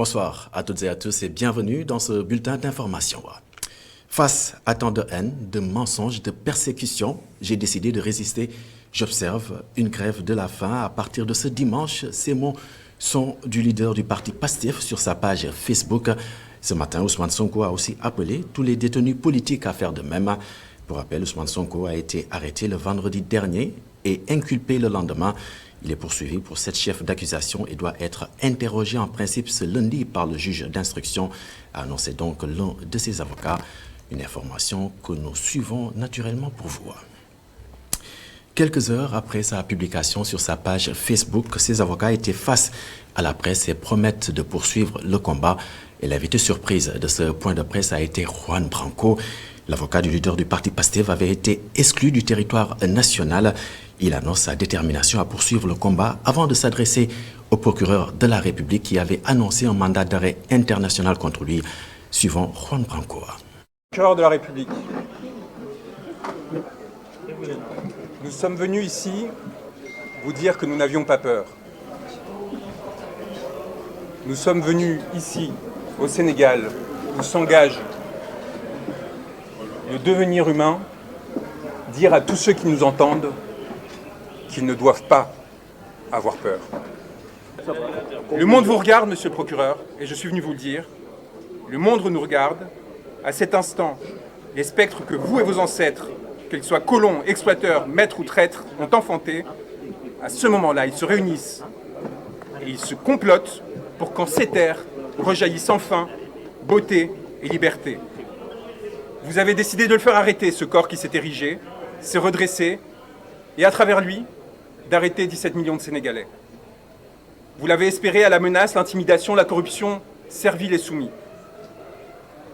Bonsoir à toutes et à tous et bienvenue dans ce bulletin d'information. Face à tant de haine, de mensonges, de persécutions, j'ai décidé de résister. J'observe une grève de la faim à partir de ce dimanche. Ces mots sont du leader du parti PASTEF sur sa page Facebook. Ce matin, Ousmane Sonko a aussi appelé tous les détenus politiques à faire de même. Pour rappel, Ousmane Sonko a été arrêté le vendredi dernier et inculpé le lendemain. Il est poursuivi pour 7 chefs d'accusation et doit être interrogé en principe ce lundi par le juge d'instruction, a annoncé donc l'un de ses avocats. Une information que nous suivons naturellement pour vous. Quelques heures après sa publication sur sa page Facebook, ses avocats étaient face à la presse et promettent de poursuivre le combat. Et l'invité surprise de ce point de presse a été Juan Branco. L'avocat du leader du parti PASTEF avait été exclu du territoire national. Il annonce sa détermination à poursuivre le combat avant de s'adresser au procureur de la République qui avait annoncé un mandat d'arrêt international contre lui. Suivant Juan Branco. Procureur de la République, nous sommes venus ici vous dire que nous n'avions pas peur. Nous sommes venus ici, au Sénégal, où s'engage le devenir humain, dire à tous ceux qui nous entendent qu'ils ne doivent pas avoir peur. Le monde vous regarde, monsieur le procureur, et je suis venu vous le dire. Le monde nous regarde. À cet instant, les spectres que vous et vos ancêtres, qu'ils soient colons, exploiteurs, maîtres ou traîtres, ont enfantés, à ce moment-là, ils se réunissent et ils se complotent pour qu'en ces terres rejaillissent enfin beauté et liberté. Vous avez décidé de le faire arrêter, ce corps qui s'est érigé, s'est redressé, et à travers lui, d'arrêter 17 millions de Sénégalais. Vous l'avez espéré à la menace, l'intimidation, la corruption, servile et soumis.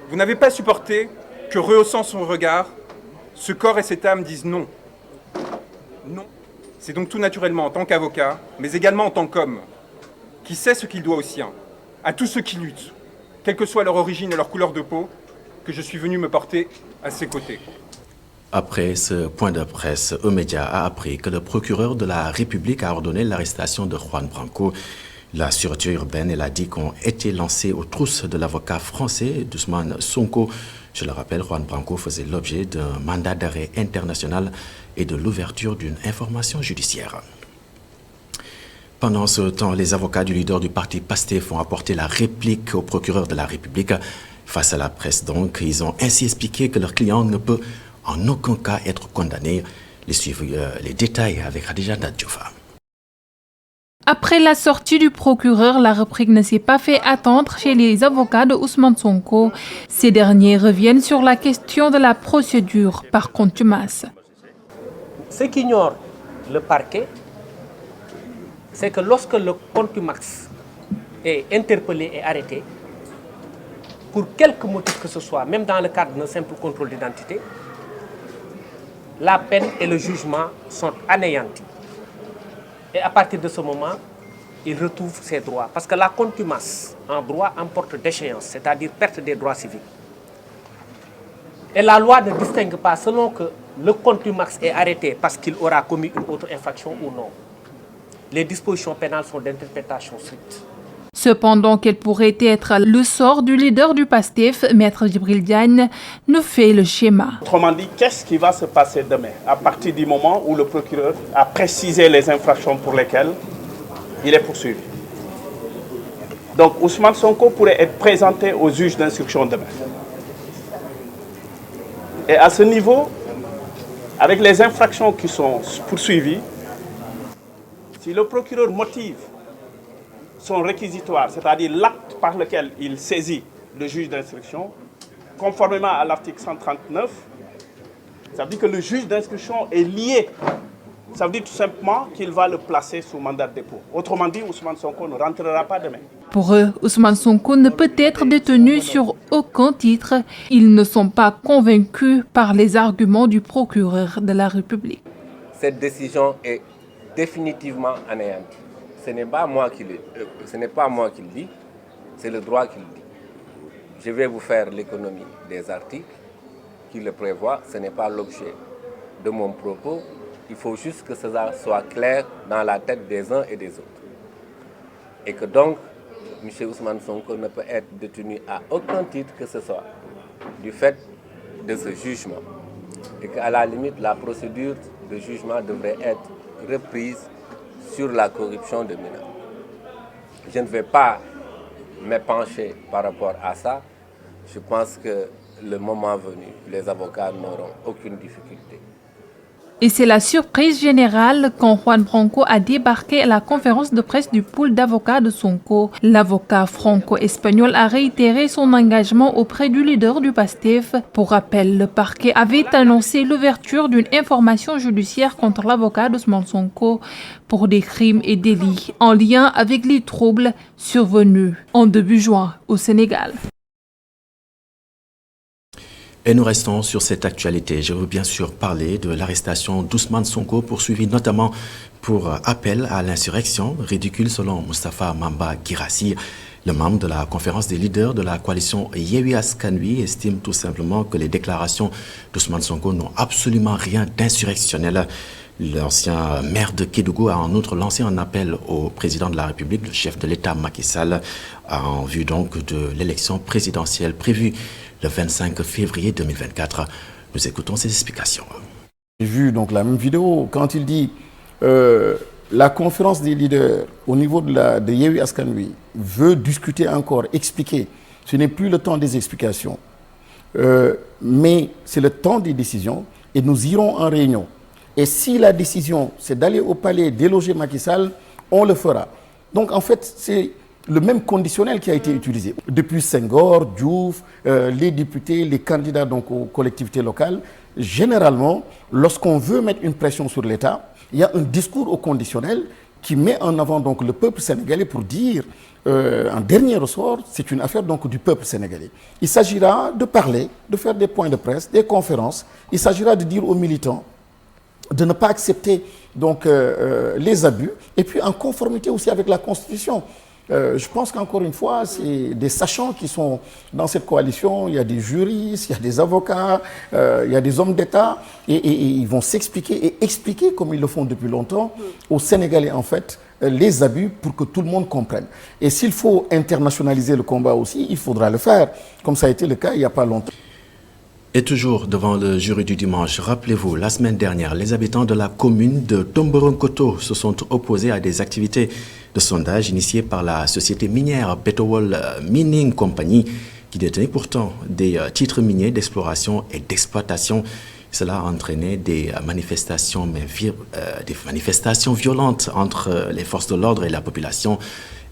Vous n'avez pas supporté que, rehaussant son regard, ce corps et cette âme disent non. Non. C'est donc tout naturellement, en tant qu'avocat, mais également en tant qu'homme, qui sait ce qu'il doit aux siens, à tous ceux qui luttent, quelle que soit leur origine et leur couleur de peau, que je suis venu me porter à ses côtés. Après ce point de presse, Emedia a appris que le procureur de la République a ordonné l'arrestation de Juan Branco. La sûreté urbaine et la DIC ont été lancées aux trousses de l'avocat français d'Ousmane Sonko. Je le rappelle, Juan Branco faisait l'objet d'un mandat d'arrêt international et de l'ouverture d'une information judiciaire. Pendant ce temps, les avocats du leader du parti PASTEF ont apporté la réplique au procureur de la République. Face à la presse, donc, ils ont ainsi expliqué que leur client ne peut en aucun cas être condamné. Les détails avec Khadija Dadjoufa. Après la sortie du procureur, la réplique ne s'est pas fait attendre chez les avocats de Ousmane Sonko. Ces derniers reviennent sur la question de la procédure par contumace. Ce qu'ignore le parquet, c'est que lorsque le contumax est interpellé et arrêté, pour quelque motif que ce soit, même dans le cadre d'un simple contrôle d'identité, la peine et le jugement sont anéantis. Et à partir de ce moment, il retrouve ses droits. Parce que la contumace en droit emporte déchéance, c'est-à-dire perte des droits civiques. Et la loi ne distingue pas selon que le contumax est arrêté parce qu'il aura commis une autre infraction ou non. Les dispositions pénales sont d'interprétation stricte. Cependant, quel pourrait être le sort du leader du PASTEF, Maître Djibril Diagne, nous fait le schéma. Autrement dit, qu'est-ce qui va se passer demain, à partir du moment où le procureur a précisé les infractions pour lesquelles il est poursuivi? Donc Ousmane Sonko pourrait être présenté au juge d'instruction demain. Et à ce niveau, avec les infractions qui sont poursuivies, si le procureur motive son réquisitoire, c'est-à-dire l'acte par lequel il saisit le juge d'instruction, conformément à l'article 139, ça veut dire que le juge d'instruction est lié. Ça veut dire tout simplement qu'il va le placer sous mandat de dépôt. Autrement dit, Ousmane Sonko ne rentrera pas demain. Pour eux, Ousmane Sonko ne peut être détenu sur aucun titre. Ils ne sont pas convaincus par les arguments du procureur de la République. Cette décision est définitivement anéantie. Ce n'est pas moi qui le dis, c'est le droit qui le dit. Je vais vous faire l'économie des articles qui le prévoient. Ce n'est pas l'objet de mon propos. Il faut juste que cela soit clair dans la tête des uns et des autres. Et que donc, M. Ousmane Sonko ne peut être détenu à aucun titre que ce soit du fait de ce jugement. Et qu'à la limite, la procédure de jugement devrait être reprise sur la corruption de mineurs. Je ne vais pas m'épancher par rapport à ça. Je pense que le moment venu, les avocats n'auront aucune difficulté. Et c'est la surprise générale quand Juan Branco a débarqué à la conférence de presse du pool d'avocats de Sonko. L'avocat franco-espagnol a réitéré son engagement auprès du leader du PASTEF. Pour rappel, le parquet avait annoncé l'ouverture d'une information judiciaire contre l'avocat d'Ousmane Sonko pour des crimes et délits en lien avec les troubles survenus en début juin au Sénégal. Et nous restons sur cette actualité. Je veux bien sûr parler de l'arrestation d'Ousmane Sonko, poursuivi notamment pour appel à l'insurrection, ridicule selon Moustapha Mamba Guirassy. Le membre de la conférence des leaders de la coalition Yewwi Askan Wi estime tout simplement que les déclarations d'Ousmane Sonko n'ont absolument rien d'insurrectionnel. L'ancien maire de Kédougou a en outre lancé un appel au président de la République, le chef de l'État Macky Sall, en vue donc de l'élection présidentielle prévue le 25 février 2024. Nous écoutons ses explications. J'ai vu donc la même vidéo quand il dit la conférence des leaders au niveau de Yewwi Askan Wi veut discuter encore, expliquer. Ce n'est plus le temps des explications, mais c'est le temps des décisions et nous irons en réunion. Et si la décision, c'est d'aller au palais, déloger Macky Sall, on le fera. Donc en fait, c'est le même conditionnel qui a été utilisé. Depuis Senghor, Diouf, les députés, les candidats donc aux collectivités locales, généralement, lorsqu'on veut mettre une pression sur l'État, il y a un discours au conditionnel qui met en avant donc le peuple sénégalais pour dire, en dernier ressort, c'est une affaire donc du peuple sénégalais. Il s'agira de parler, de faire des points de presse, des conférences. Il s'agira de dire aux militants de ne pas accepter donc, les abus, et puis en conformité aussi avec la Constitution. Je pense qu'encore une fois, c'est des sachants qui sont dans cette coalition. Il y a des juristes, il y a des avocats, il y a des hommes d'État, et ils vont s'expliquer et expliquer, comme ils le font depuis longtemps, aux Sénégalais en fait, les abus pour que tout le monde comprenne. Et s'il faut internationaliser le combat aussi, il faudra le faire, comme ça a été le cas il n'y a pas longtemps. Et toujours devant le jury du dimanche, rappelez-vous, la semaine dernière, les habitants de la commune de Tomboronkoto se sont opposés à des activités de sondage initiées par la société minière Petowol Mining Company, qui détenait pourtant des titres miniers d'exploration et d'exploitation. Cela a entraîné des manifestations violentes entre les forces de l'ordre et la population.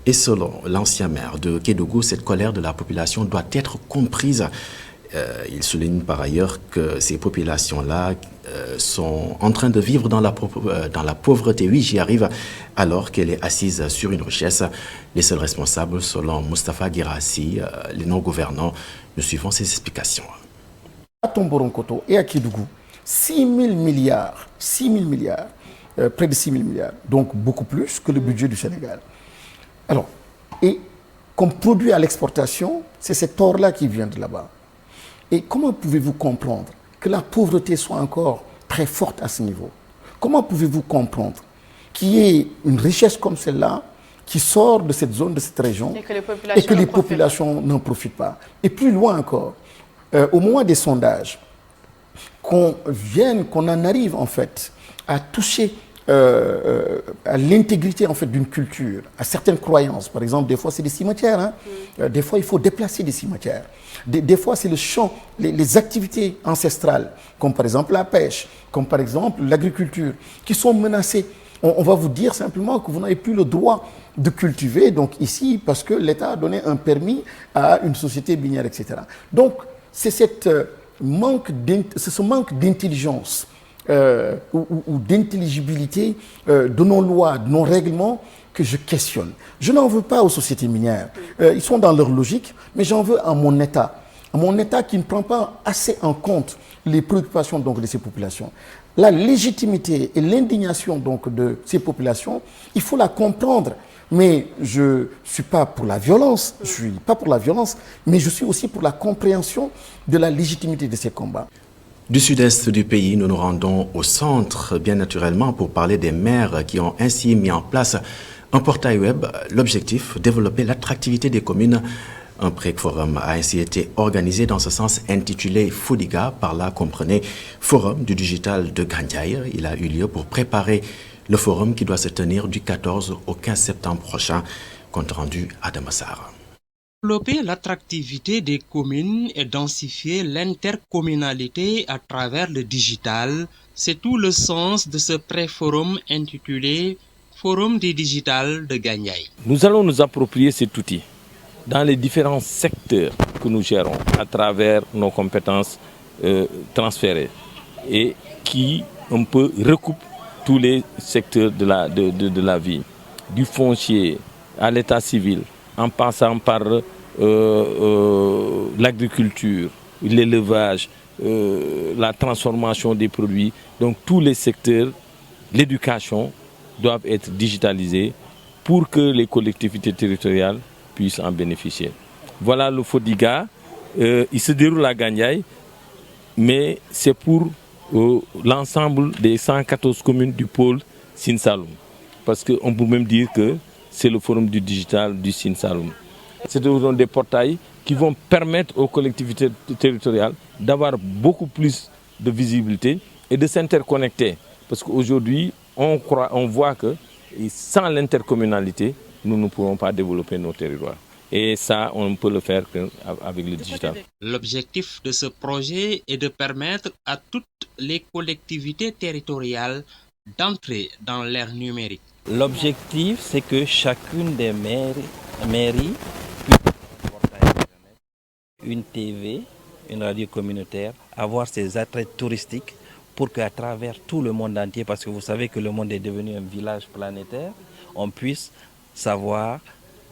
Et selon l'ancien maire de Kédougou, cette colère de la population doit être comprise. Il souligne par ailleurs que ces populations-là sont en train de vivre dans la pauvreté. Oui, j'y arrive, alors qu'elle est assise sur une richesse. Les seuls responsables, selon Moustapha Guirassy, les non-gouvernants, nous suivons ces explications. À Tomboronkoto et à Kédougou, 6 000 milliards, près de 6 000 milliards, donc beaucoup plus que le budget du Sénégal. Alors, et comme produit à l'exportation, c'est cet or-là qui vient de là-bas. Et comment pouvez-vous comprendre que la pauvreté soit encore très forte à ce niveau? Comment pouvez-vous comprendre qu'il y ait une richesse comme celle-là qui sort de cette zone, de cette région, et que les populations n'en profitent pas? Et plus loin encore, au moment des sondages, qu'on en arrive en fait à toucher à l'intégrité en fait d'une culture, à certaines croyances. Par exemple, des fois c'est des cimetières, hein. Des fois il faut déplacer des cimetières. Des fois c'est le champ, les activités ancestrales, comme par exemple la pêche, comme par exemple l'agriculture, qui sont menacées. On va vous dire simplement que vous n'avez plus le droit de cultiver, donc ici, parce que l'État a donné un permis à une société minière, etc. Donc c'est ce manque d'intelligence ou d'intelligibilité de nos lois, de nos règlements que je questionne. Je n'en veux pas aux sociétés minières. Ils sont dans leur logique, mais j'en veux à mon État. À mon État qui ne prend pas assez en compte les préoccupations donc, de ces populations. La légitimité et l'indignation donc, de ces populations, il faut la comprendre. Mais je ne suis pas pour la violence, mais je suis aussi pour la compréhension de la légitimité de ces combats. Du sud-est du pays, nous nous rendons au centre, bien naturellement, pour parler des maires qui ont ainsi mis en place Un portail web, l'objectif, développer l'attractivité des communes. Un pré-forum a ainsi été organisé dans ce sens, intitulé Fodiga, par là comprenez Forum du digital de Gandiaye. Il a eu lieu pour préparer le forum qui doit se tenir du 14 au 15 septembre prochain. Compte rendu à Damassar. Développer l'attractivité des communes et densifier l'intercommunalité à travers le digital, c'est tout le sens de ce pré-forum intitulé Forum du digital de Gandiaye. Nous allons nous approprier cet outil dans les différents secteurs que nous gérons à travers nos compétences transférées et qui un peu recoupent tous les secteurs de la vie, du foncier à l'état civil, en passant par l'agriculture, l'élevage, la transformation des produits. Donc tous les secteurs, l'éducation doivent être digitalisés pour que les collectivités territoriales puissent en bénéficier. Voilà le Fodiga. Il se déroule à Gandiaye, mais c'est pour l'ensemble des 114 communes du pôle Sine Saloum. Parce qu'on peut même dire que c'est le forum du digital du Sine Saloum. C'est des portails qui vont permettre aux collectivités territoriales d'avoir beaucoup plus de visibilité et de s'interconnecter. Parce qu'aujourd'hui, on voit que sans l'intercommunalité, nous ne pourrons pas développer nos territoires. Et ça, on peut le faire avec le digital. L'objectif de ce projet est de permettre à toutes les collectivités territoriales d'entrer dans l'ère numérique. L'objectif, c'est que chacune des mairies puisse avoir une TV, une radio communautaire, avoir ses attraits touristiques pour qu'à travers tout le monde entier, parce que vous savez que le monde est devenu un village planétaire, on puisse savoir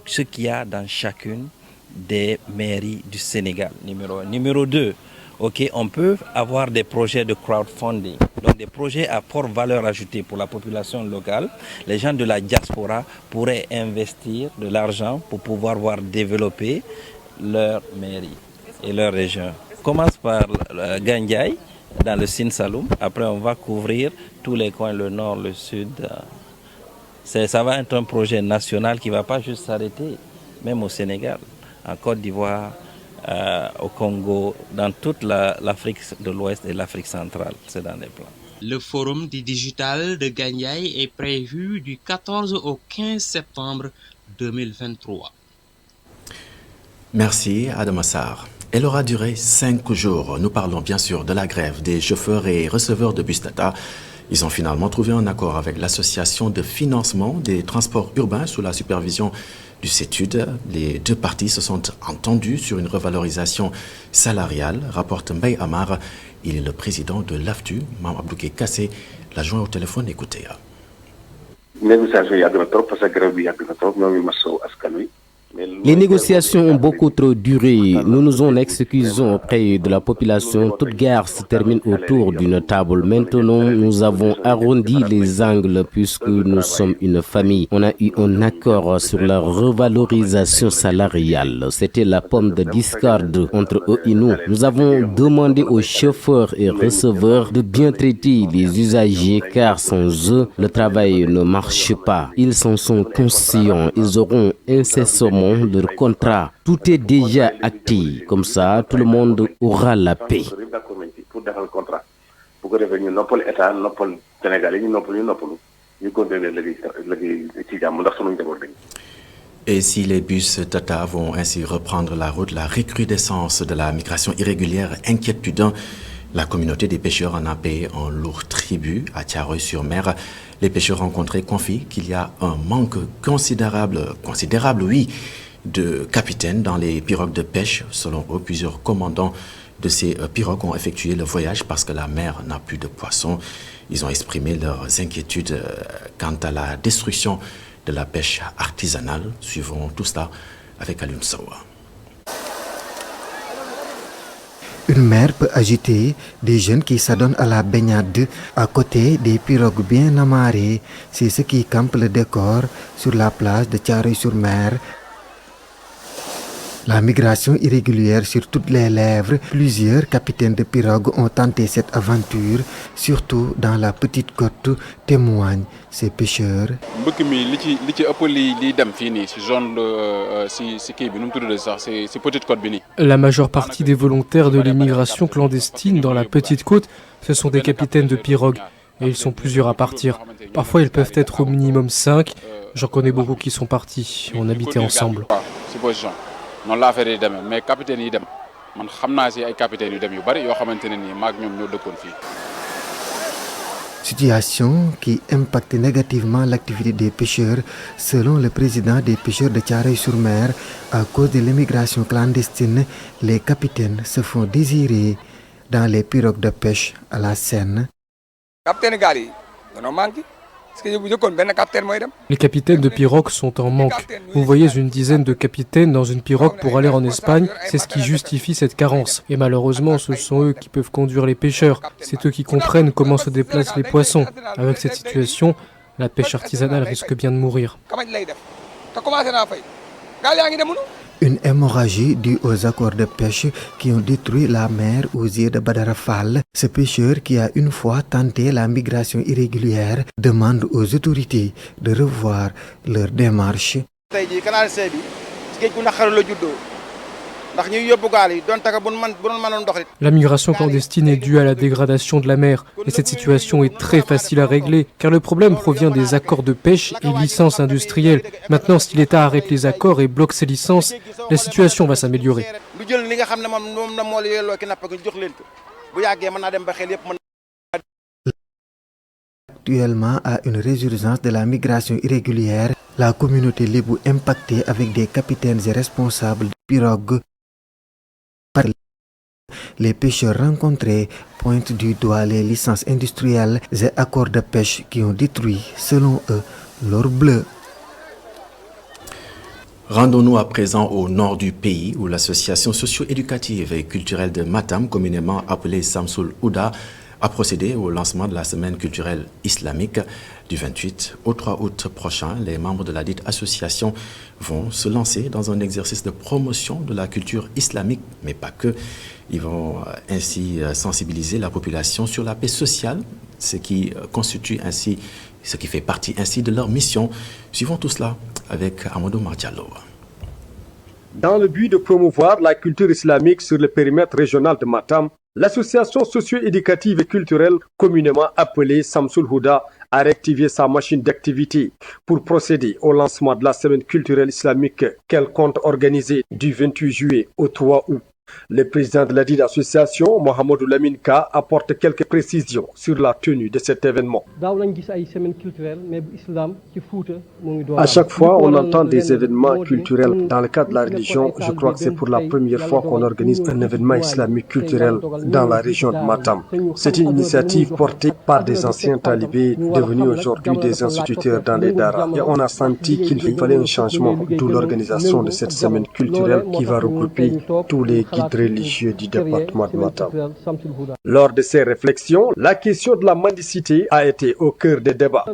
ce qu'il y a dans chacune des mairies du Sénégal, numéro 1. Numéro 2, on peut avoir des projets de crowdfunding, donc des projets à forte valeur ajoutée pour la population locale. Les gens de la diaspora pourraient investir de l'argent pour pouvoir voir développer leur mairie et leur région. On commence par Gandiaye, dans le Sine Saloum. Après, on va couvrir tous les coins, le nord, le sud. Ça va être un projet national qui ne va pas juste s'arrêter, même au Sénégal, en Côte d'Ivoire, au Congo, dans toute l'Afrique de l'Ouest et l'Afrique centrale. C'est dans les plans. Le forum du digital de Gandiaye est prévu du 14 au 15 septembre 2023. Merci Adam Assar. Elle aura duré 5 jours. Nous parlons bien sûr de la grève des chauffeurs et receveurs de bus Tata. Ils ont finalement trouvé un accord avec l'association de financement des transports urbains sous la supervision du CETUD. Les deux parties se sont entendues sur une revalorisation salariale, rapporte Mbaye Amar. Il est le président de l'AFTU, Mme Abdouké Kassé, l'a joint au téléphone. Écoutez. Les négociations ont beaucoup trop duré. Nous nous en excusons auprès de la population. Toute guerre se termine autour d'une table. Maintenant, nous avons arrondi les angles puisque nous sommes une famille. On a eu un accord sur la revalorisation salariale. C'était la pomme de discorde entre eux et nous. Nous avons demandé aux chauffeurs et receveurs de bien traiter les usagers car sans eux, le travail ne marche pas. Ils s'en sont conscients. Ils auront incessamment leur contrat. Tout est déjà acté. Comme ça, tout le monde aura la paix. Et si les bus Tata vont ainsi reprendre la route, la recrudescence de la migration irrégulière inquiète Tudan. La communauté des pêcheurs en a payé un lourd tribut à Thiaroye-sur-Mer. Les pêcheurs rencontrés confient qu'il y a un manque considérable, oui, de capitaines dans les pirogues de pêche. Selon eux, plusieurs commandants de ces pirogues ont effectué le voyage parce que la mer n'a plus de poissons. Ils ont exprimé leurs inquiétudes quant à la destruction de la pêche artisanale. Suivons tout cela avec Alioune Sowa. Une mer peut agiter des jeunes qui s'adonnent à la baignade à côté des pirogues bien amarrées. C'est ce qui campe le décor sur la plage de Thiaroye-sur-Mer. La migration irrégulière sur toutes les lèvres, plusieurs capitaines de pirogue ont tenté cette aventure, surtout dans la petite côte, témoignent ces pêcheurs. La majeure partie des volontaires de l'immigration clandestine dans la petite côte, ce sont des capitaines de pirogue. Et ils sont plusieurs à partir. Parfois, ils peuvent être au minimum 5. J'en connais beaucoup qui sont partis. On habitait ensemble. Situation qui impacte négativement l'activité des pêcheurs, selon le président des pêcheurs de Thiaroye-sur-Mer. À cause de l'immigration clandestine, les capitaines se font désirer dans les pirogues de pêche à la Seine. Les capitaines de pirogue sont en manque. Vous voyez une dizaine de capitaines dans une pirogue pour aller en Espagne, c'est ce qui justifie cette carence. Et malheureusement, ce sont eux qui peuvent conduire les pêcheurs. C'est eux qui comprennent comment se déplacent les poissons. Avec cette situation, la pêche artisanale risque bien de mourir. Une hémorragie due aux accords de pêche qui ont détruit la mer aux yeux de Badara Fall. Ce pêcheur qui a une fois tenté la migration irrégulière demande aux autorités de revoir leur démarche. La migration clandestine est due à la dégradation de la mer et cette situation est très facile à régler car le problème provient des accords de pêche et licences industrielles. Maintenant, si l'État arrête les accords et bloque ces licences, la situation va s'améliorer. Actuellement à une résurgence de la migration irrégulière, la communauté lébou impactée avec des capitaines et responsables de pirogues. Les pêcheurs rencontrés pointent du doigt les licences industrielles et accords de pêche qui ont détruit, selon eux, leur bleu. Rendons-nous à présent au nord du pays où l'association socio-éducative et culturelle de Matam, communément appelée Samsul Houda, a procédé au lancement de la semaine culturelle islamique du 28 au 3 août prochain. Les membres de la dite association vont se lancer dans un exercice de promotion de la culture islamique, mais pas que. Ils vont ainsi sensibiliser la population sur la paix sociale, ce qui fait partie ainsi de leur mission. Suivons tout cela avec Amadou Mardiallo. Dans le but de promouvoir la culture islamique sur le périmètre régional de Matam, l'association socio-éducative et culturelle communément appelée Samsul Houda a réactivé sa machine d'activité pour procéder au lancement de la semaine culturelle islamique qu'elle compte organiser du 28 juillet au 3 août. Le président de la dite association, Mohamedou Lamine Ka, apporte quelques précisions sur la tenue de cet événement. À chaque fois, on entend des événements culturels. Dans le cadre de la religion, je crois que c'est pour la première fois qu'on organise un événement islamique culturel dans la région de Matam. C'est une initiative portée par des anciens talibés devenus aujourd'hui des instituteurs dans les daras. Et on a senti qu'il fallait un changement, d'où l'organisation de cette semaine culturelle qui va regrouper tous les guides religieux du département de Matam. Lors de ces réflexions, la question de la mendicité a été au cœur des débats.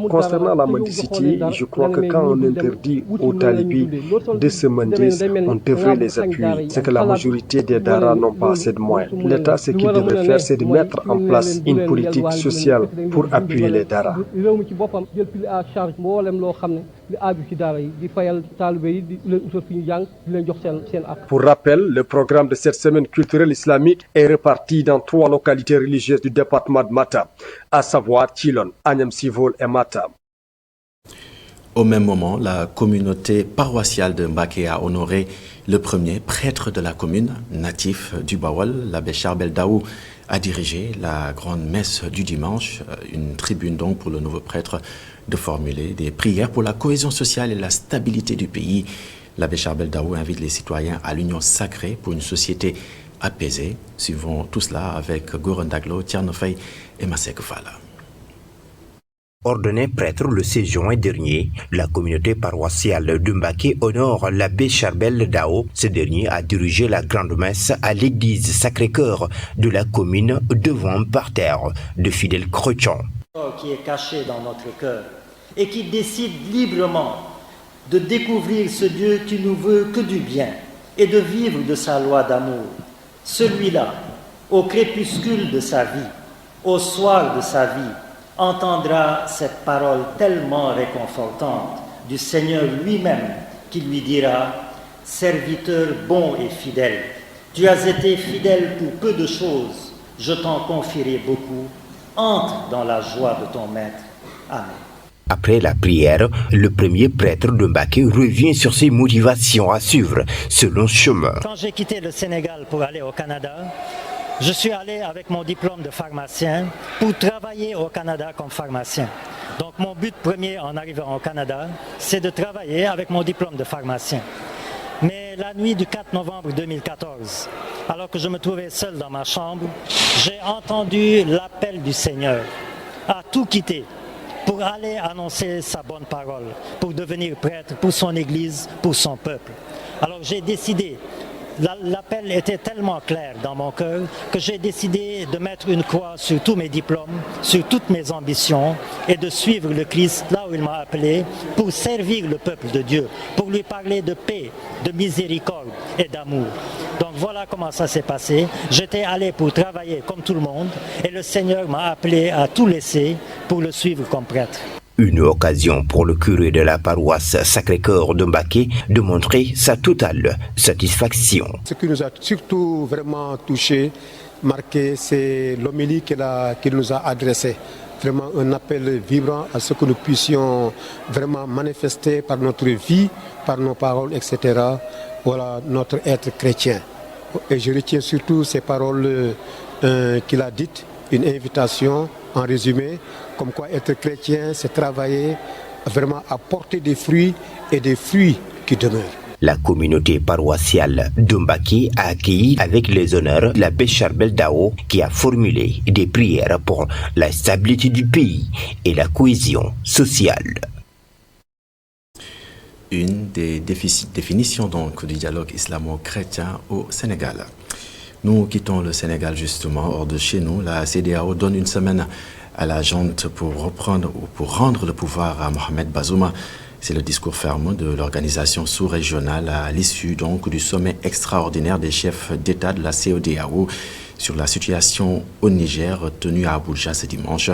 Concernant la mendicité, je crois que quand on interdit aux talibés de se mendier, on devrait les appuyer. C'est que la majorité des daras n'ont pas assez de moyens. L'État, ce qu'il devrait faire, c'est de mettre en place une politique sociale pour appuyer les daras. Pour rappel, le programme de cette semaine culturelle islamique est réparti dans 3 localités religieuses du département de Matam, à savoir Tchilon, Agnam Sivol et Matam. Au même moment, la communauté paroissiale de Mbaké a honoré le premier prêtre de la commune, natif du Bawal, l'abbé Charbel Daou, a dirigé la grande messe du dimanche, une tribune donc pour le nouveau prêtre de formuler des prières pour la cohésion sociale et la stabilité du pays. L'abbé Charbel Daou invite les citoyens à l'union sacrée pour une société apaisée. Suivons tout cela avec Goran Daglo, Tiernofei et Masek Fala. Ordonné prêtre le 16 juin dernier, la communauté paroissiale de Mbaké honore l'abbé Charbel Daou. Ce dernier a dirigé la grande messe à l'église Sacré-Cœur de la commune devant un parterre de fidèles chrétiens. Qui est caché dans notre cœur et qui décide librement de découvrir ce Dieu qui nous veut que du bien et de vivre de sa loi d'amour. Celui-là, au crépuscule de sa vie, au soir de sa vie, entendra cette parole tellement réconfortante du Seigneur lui-même qui lui dira « Serviteur bon et fidèle, tu as été fidèle pour peu de choses, je t'en confierai beaucoup, entre dans la joie de ton maître. Amen. » Après la prière, le premier prêtre de Mbacké revient sur ses motivations à suivre ce long chemin. Quand j'ai quitté le Sénégal pour aller au Canada, je suis allé avec mon diplôme de pharmacien pour travailler au Canada comme pharmacien. Donc mon but premier en arrivant au Canada, c'est de travailler avec mon diplôme de pharmacien. Mais la nuit du 4 novembre 2014, alors que je me trouvais seul dans ma chambre, j'ai entendu l'appel du Seigneur à tout quitter pour aller annoncer sa bonne parole, pour devenir prêtre pour son Église, pour son peuple. Alors j'ai décidé, l'appel était tellement clair dans mon cœur que j'ai décidé de mettre une croix sur tous mes diplômes, sur toutes mes ambitions et de suivre le Christ là où il m'a appelé pour servir le peuple de Dieu, pour lui parler de paix, de miséricorde et d'amour. Donc voilà comment ça s'est passé. J'étais allé pour travailler comme tout le monde et le Seigneur m'a appelé à tout laisser pour le suivre comme prêtre. Une occasion pour le curé de la paroisse Sacré-Cœur de Mbacké de montrer sa totale satisfaction. Ce qui nous a surtout vraiment touché, marqué, c'est l'homélie qu'il nous a adressée. Vraiment un appel vibrant à ce que nous puissions vraiment manifester par notre vie, par nos paroles, etc. Voilà notre être chrétien. Et je retiens surtout ces paroles qu'il a dites, une invitation en résumé, comme quoi être chrétien, c'est travailler vraiment à porter des fruits et des fruits qui demeurent. La communauté paroissiale de Mbacké a accueilli avec les honneurs l'abbé Charbel Dao qui a formulé des prières pour la stabilité du pays et la cohésion sociale. Une des définitions donc du dialogue islamo-chrétien au Sénégal. Nous quittons le Sénégal justement hors de chez nous. La CEDEAO donne une semaine à la junte pour rendre le pouvoir à Mohamed Bazoum. C'est le discours ferme de l'organisation sous-régionale à l'issue donc du sommet extraordinaire des chefs d'État de la CEDEAO sur la situation au Niger tenu à Abuja ce dimanche.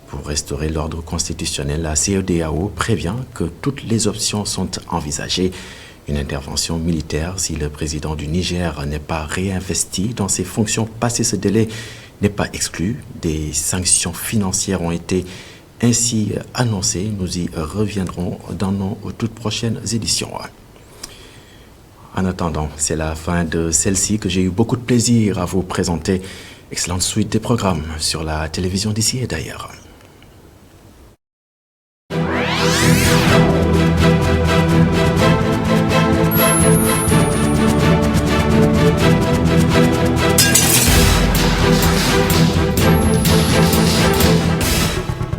Pour restaurer l'ordre constitutionnel, la CEDEAO prévient que toutes les options sont envisagées. Une intervention militaire si le président du Niger n'est pas réinvesti dans ses fonctions passé ce délai n'est pas exclu. Des sanctions financières ont été ainsi annoncées. Nous y reviendrons dans nos toutes prochaines éditions. En attendant, c'est la fin de celle-ci que j'ai eu beaucoup de plaisir à vous présenter. Excellente suite des programmes sur la télévision d'ici et d'ailleurs.